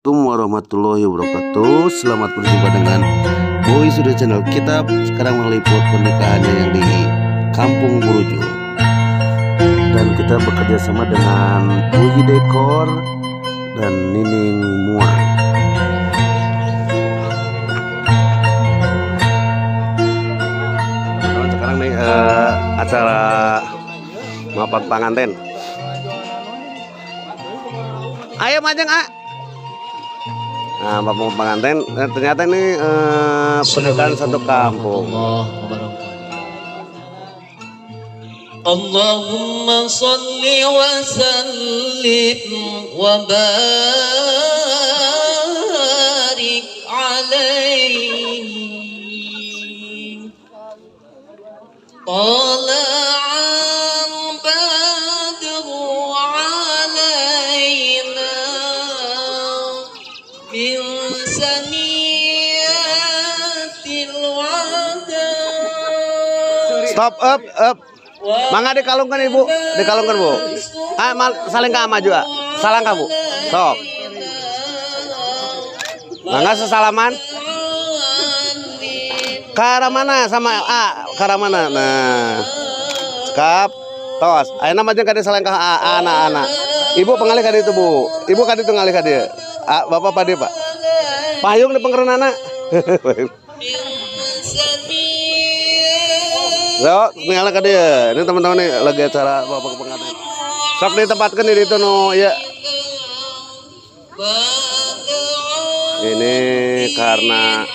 Assalamualaikum warahmatullahi wabarakatuh. Selamat berjumpa dengan Boy Sudah Channel. Kita sekarang meliput pernikahannya yang di Kampung Burujo. Dan kita bekerja sama dengan Puji Dekor dan Nining Muai. Sekarang nih acara mapak pengantin. Ayo majeng, Nah, bapak pengantin ternyata ini pernikahan satu kampung. Allahumma salli wa sallim wa barik alaihi. Tala'an badru alaina min saniyatil wada. Stop, up. Mangga dikalungkan ibu, dikalungkan bu. Saling ke ama juga, salam kamu. Stop. Mangga sesalaman. Ke arah mana sama ke arah mana? Nah, skap, tos. Ayo namanya kade saling ke anak-anak. Ibu pengalih kade itu bu, ibu kade itu ngalih kade. Bapak pade pak. Payung di pengkerenana. So, ngalih kade. Ini teman-teman nih lagi acara bapak pengantin. Sok ditempatkan di itu no ya. Ini karena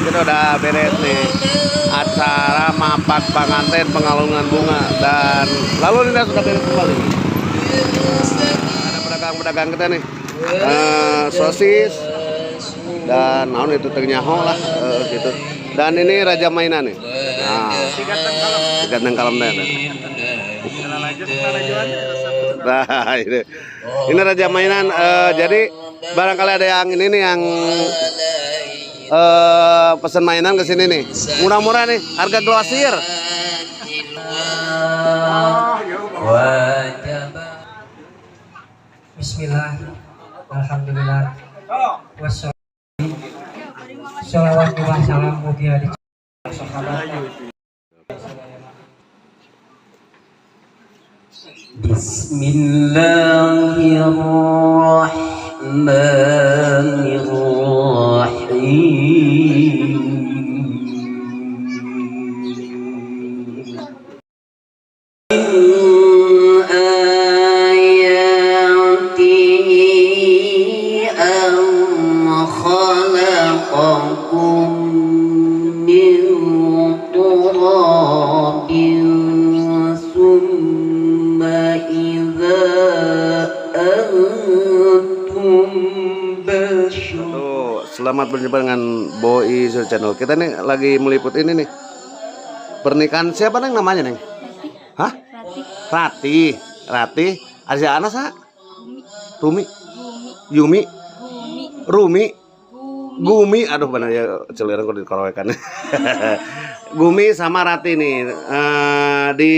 kita udah beres nih acara mapak pengantin pengalungan bunga dan lalu lintas sudah beres kembali. Ada pedagang-pedagang kita nih sosis dan naon itu ternyaho lah gitu. Dan ini raja mainan nih. Nah, sigat nang kalem teh. Nah, ini raja mainan. Jadi barangkali ada yang ini nih yang pesan mainan ke sini nih. Murah-murah nih, harga glosir. Bismillah, alhamdulillah, wassalatu sholawat wa salam mugi adi sahabat. Bismillahirrahmanirrahim. Selamat berjumpa dengan Boy Sudah Channel. Kita nih lagi meliput ini nih pernikahan siapa neng namanya neng? Hah? Rati. Ada anak sa? Rumi. Yumi. Rumi. Gumi. Aduh benar ya celiran kok dikorowekan. Gumi sama Rati nih di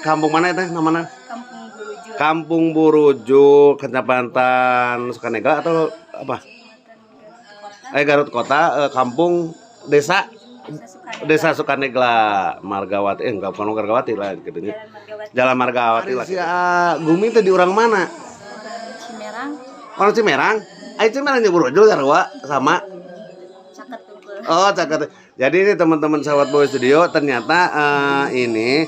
kampung mana itu namanya? Kampung Burujo, Kecamatan Sukanegara atau apa? Garut Kota, kampung desa Sukanegara, Margawati, enggak bukan Margawati lah gitu nya. Jalan Margawati lah. Si Gumi itu di orang mana? Cimerang. Orang Cimerang. Cimerang jeung Burujo sarua sama. Caket tuh. Oh, caket. Jadi ini teman-teman sahabat Boy Studio ternyata ini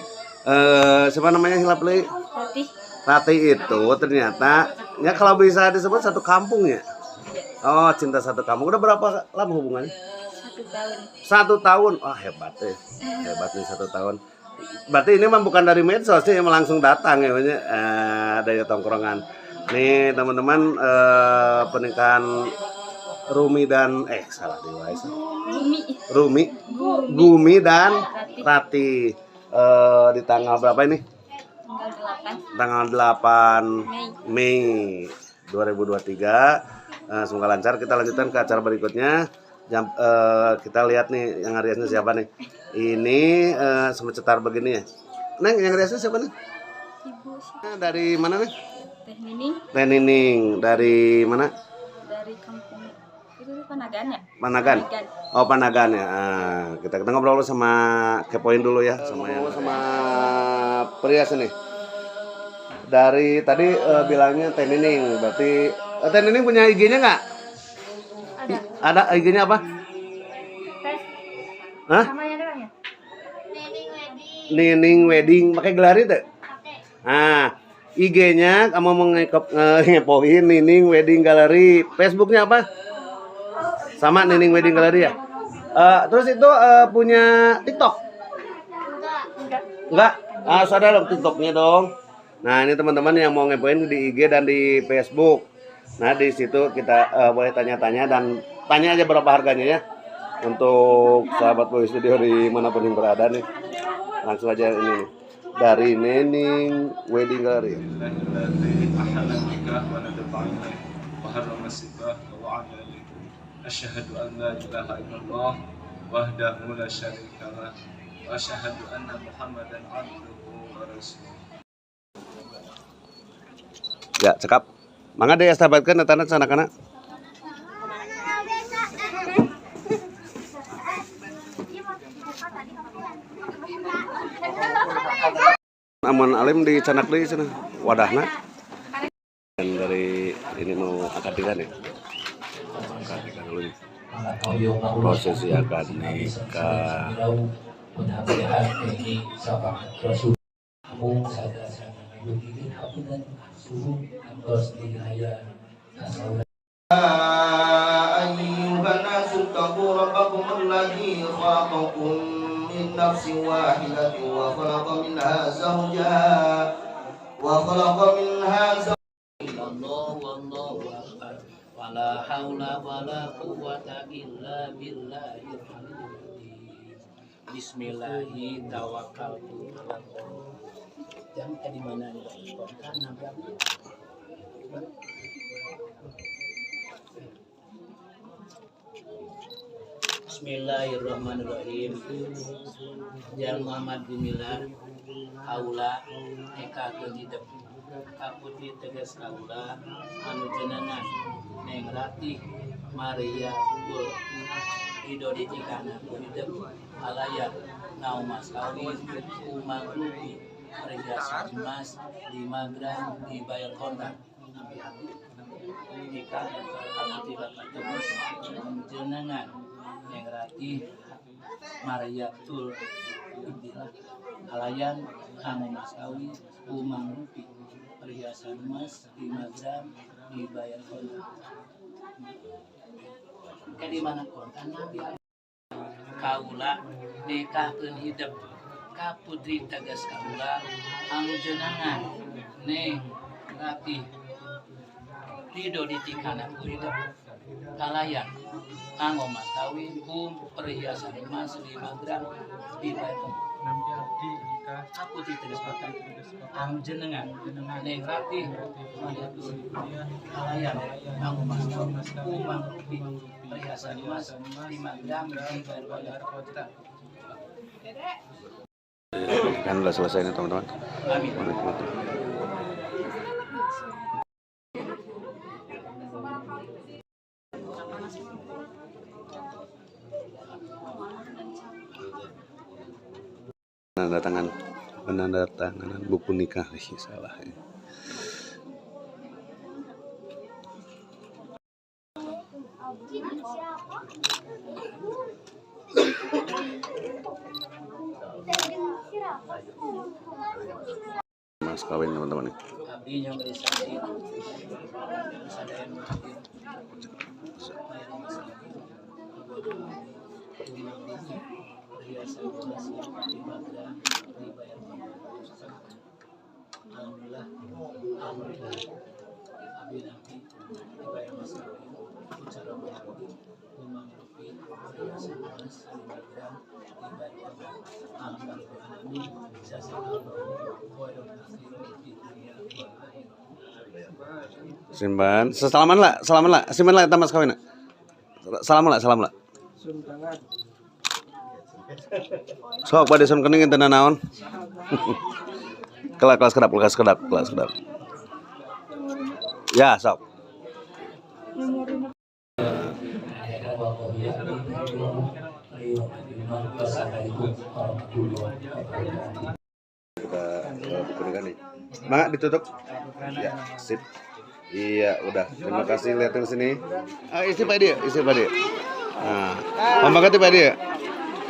siapa namanya hilap Li? Ratih. Ratih itu ternyata ya kalau bisa disebut satu kampung ya. Oh, cinta satu kampung. Udah berapa lama hubungannya? 1 tahun. 1 tahun. Oh, hebat ya. Hebat nih 1 tahun. Berarti ini mah bukan dari medsos sih, emang langsung datang ya, dari tongkrongan. Nih teman-teman pernikahan Rumi dan salah Dewa Gumi. Gumi dan Rati di tanggal berapa ini? Tanggal 8 Tanggal 8 Mei 2023. Semoga lancar. Kita lanjutkan ke acara berikutnya. Kita lihat nih yang ngeriasnya siapa nih. Ini sama cetar begini ya. Neng, yang ngeriasnya siapa nih? Ibu Dari mana nih? Teh Nining Teh Nining. Dari mana? dari kampung itu Panagan ya? Panagan. Oh, Panagan ya. Kita ngobrol sama kepoin dulu ya sama Prias nih. Dari tadi bilangnya Teh Nining, berarti Teh Nining punya IG-nya nggak? Ada IG-nya apa? Hah? Namanya doang ya? Nining Wedding, pakai gelar itu? IG-nya kamu mau ngepoin Nining Wedding Gallery. Facebook-nya apa? Sama Nining Wedding Gallery ya? Terus itu punya TikTok? Enggak. Harus ada dong TikToknya dong. Nah, ini teman-teman yang mau ngepoin di IG dan di Facebook. Nah, di situ kita boleh tanya-tanya dan tanya aja berapa harganya ya. Untuk sahabat Boy Studio di manapun yang berada nih. Langsung aja ini nih. Dari Nining Wedding Gallery. Asyhadu an la ilaha illallah wahdahu la syarikalah wa asyhadu anna Muhammadan abduhu wa rasuluh. Ya, cekap. Mangga deh estabatkeun eta sana kana. Aman alim di canak deui cenah wadahna. Dan dari ini mau akad nikah nih. Akad nikah dulu nih. Prosesi akad nikah. أيها الناس اتقوا ربكم الذي خلقكم من نفس واحدة وخلق منها زوجها الله والله أكبر ولا حول ولا قوة إلا بالله بسم الله توكلت على الله. Jangan di mana karena Bismillahirrahmanirrahim. Jal Muhammad Gumilar Aula Eka Kedidep Kaputi tegas Aula Anu Jenengan Neng Ratih Maria Gul Ido Ditikana Kedidep Alaya Naumas Kawin Umang Rupi Perhiasan emas 5 gram dibayar kontak. Jika Kaputi Bapak tegas Jenengan Neng Ratih Maria Tul Ibtilah Alayan Anu Mas Kawi Umang Rupi Perhiasan emas 5 gram dibayar kontan. Di mana kontan Nabi Kaula nikahkeun hidup ka putri tegas kaula anu jenengan Neng Ratih Ridho ditikana hidup kalayan anggo mas kawin perhiasan emas 5 gram dibayar Nampi abdi nikah aku tidak sepakat anu jenengan Neng Ratih kalayan anggo mas kawin umang perhiasan emas 5 gram dibayar kota. Kan udah selesai nih teman-teman. Amin. Penandatanganan buku nikah salah ya. Mas kawin teman-teman nih. Abdi nya beri sakit. Sadaya mati. Mayat masih. Biasa donasi ibadah dibayar alhamdulillah abdi nanti dibayar masih bicara berarti 5 rupiah biasa donasi 5 gram dibayar alhamdulillah amin Simban, salaman lah, simban lah kita mas kawin. Salaman lah. Sok pada sun kening enten naon. Kelas kedap. Ya, sok. Kita bukunya nih. Mak ditutup. Ya, sip. Iya, udah. Terima kasih lihatin sini. Isi Pak dia. Nah, pembangkati Pak dia.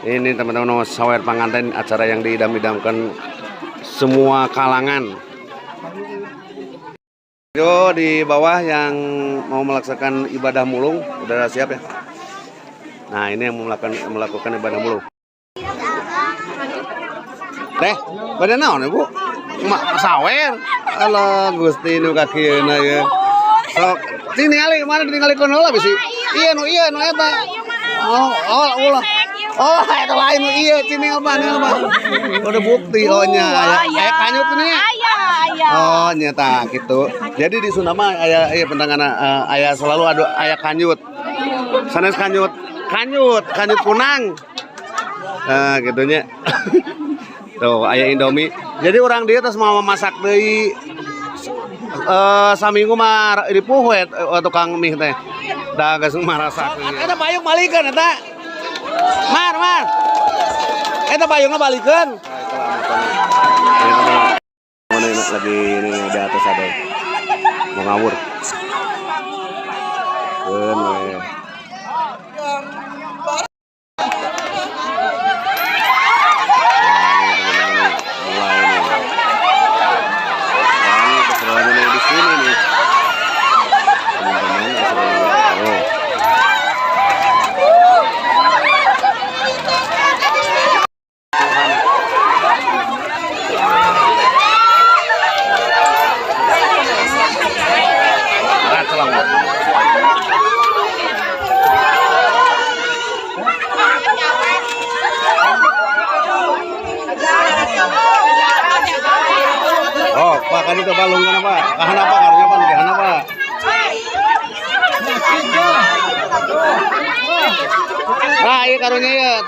Ini teman-teman sawer pengantin, acara yang diidam-idamkan semua kalangan. Yo di bawah yang mau melaksanakan ibadah mulung udah siap ya. Nah ini yang melakukan ibadah mulung. Teh, pada naon ya bu? Sawer. Halo Gusti nu kakieuna ya. Sok tingali mana tingali kono lah bisi. Iya nu eta. Ulah. Oh, itu lain iya cini apa? Udah bukti ohnya. Aya kanyut ini. Oh, nyata gitu. Jadi di Sunda mah aya pentangan aya selalu ada aya kanyut. Sanes kanyut kunang. Nah, gitunya. Tuh, aya Indomie. Jadi orang dia terus mau masak deui saminggu mah di puh we tukang mie teh. Da geus marasakeun. Eta payung balikeun eta. Mar. Eta payungna balikeun. Ini lagi ini di atas ada mau ngawur. Bener. Oh, Pak, kan itu balungkan apa? Kahan apa? Karunya apa? Kahan apa? Nah, iya karunya ya.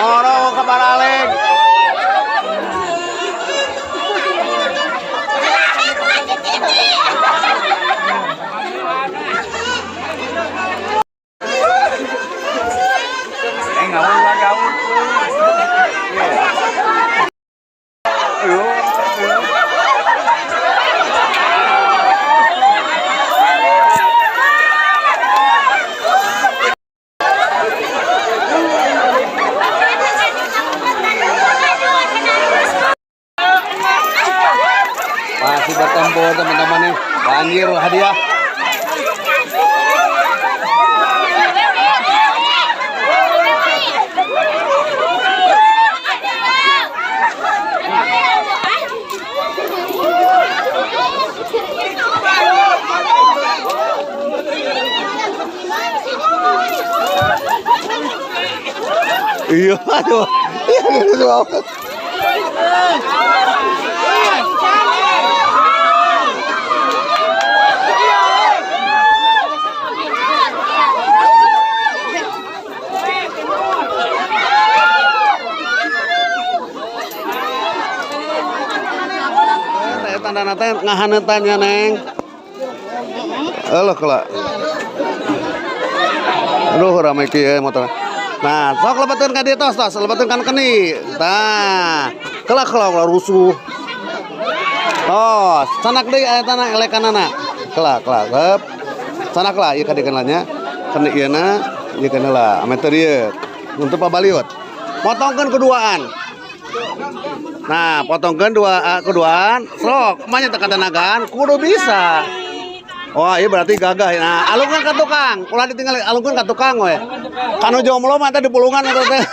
Moro ke Paraleg. Masih bertempur teman-teman nih, banjir hadiah. Iya, aduh, iya gitu banget. Tanda-tanda ngahanetannya neng. Halo kelak. Aduh ramai kieu motor. Nah, sok lebeteun ka dieu tos, lebeteun kan keni. Tah, kelak rusuh. Tos, sanak deui aya tanah elekanana. Kelak, heup. Sanak lah ieu kadegananya. kena ieuna ieu kana lah ame teu dieu untuk pabaliut potongkeun keduaan. Nah potongkeun keduaan sok manya teu katanagaan kudu bisa. Wah, iya berarti gagah. Nah, alungkeun ka tukang. Ulah ditinggal alungkeun ka tukang we. Kanu jomblo mah teh di pulungan eta teh.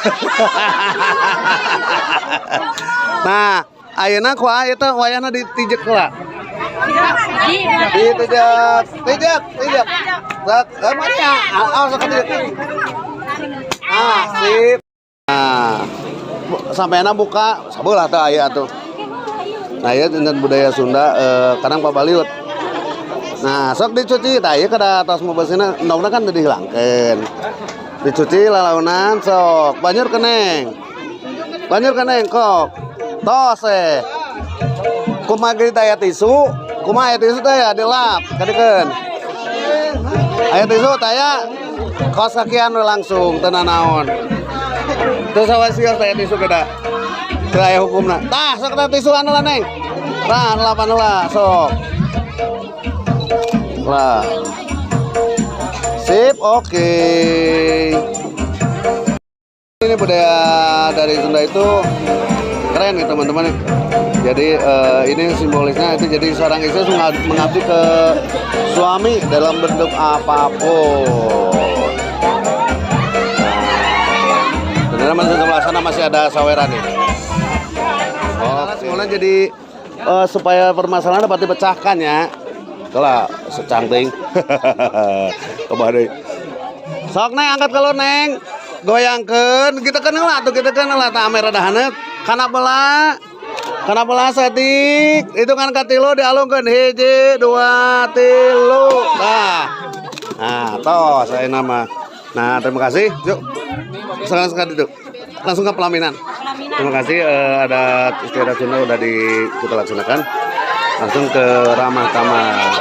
Nah, ayeuna ku aya teh wayahna ditijek heula. Tijek. Sak, manya. Aos sok ditijek. Ah, sip. Nah, sampaiana buka sabelah teh aya atuh. Nah, ieu dinten budaya Sunda kadang pabaliut. Nah, sok dicuci, tah ieu kada tos mebesina endogna kan teu dihilangkeun. Dicuci lalaunan sok, banjur keneng. Kok. Tos kumaha ge aya tisu, kumaha aya tisu teh ya dilap, kadikeun. Aya tisu teh ya kos kakian we langsung teu nanaon. Teu sawasios teh tisu kada. Teu aya hukumna. Tah, sok teh tisu anu lah, Neng. Tah, lapan heula sok. Lah. Sip, oke. Ini budaya dari Sunda itu keren nih teman-teman. Jadi ini simbolisnya itu jadi seorang istri mengabdi ke suami dalam bentuk apapun. Sebenarnya masih sebelah sana masih ada saweran nih. Oh, semuanya jadi supaya permasalahan dapat dipecahkan ya. Itulah secangting. Coba deh. Sok Neng angkat kalau Neng. Goyangkeun kita kenal lah tah ame rada haneut. Kana belah satik. Itu kan katilu dialungkeun 1 2 3. Tah. Nah, tos saya nama. Nah, terima kasih. Yuk. Sekarang duduk. Langsung ke pelaminan. Terima kasih ada istiadat Sunda udah kita laksanakan. Langsung ke ramah tamah.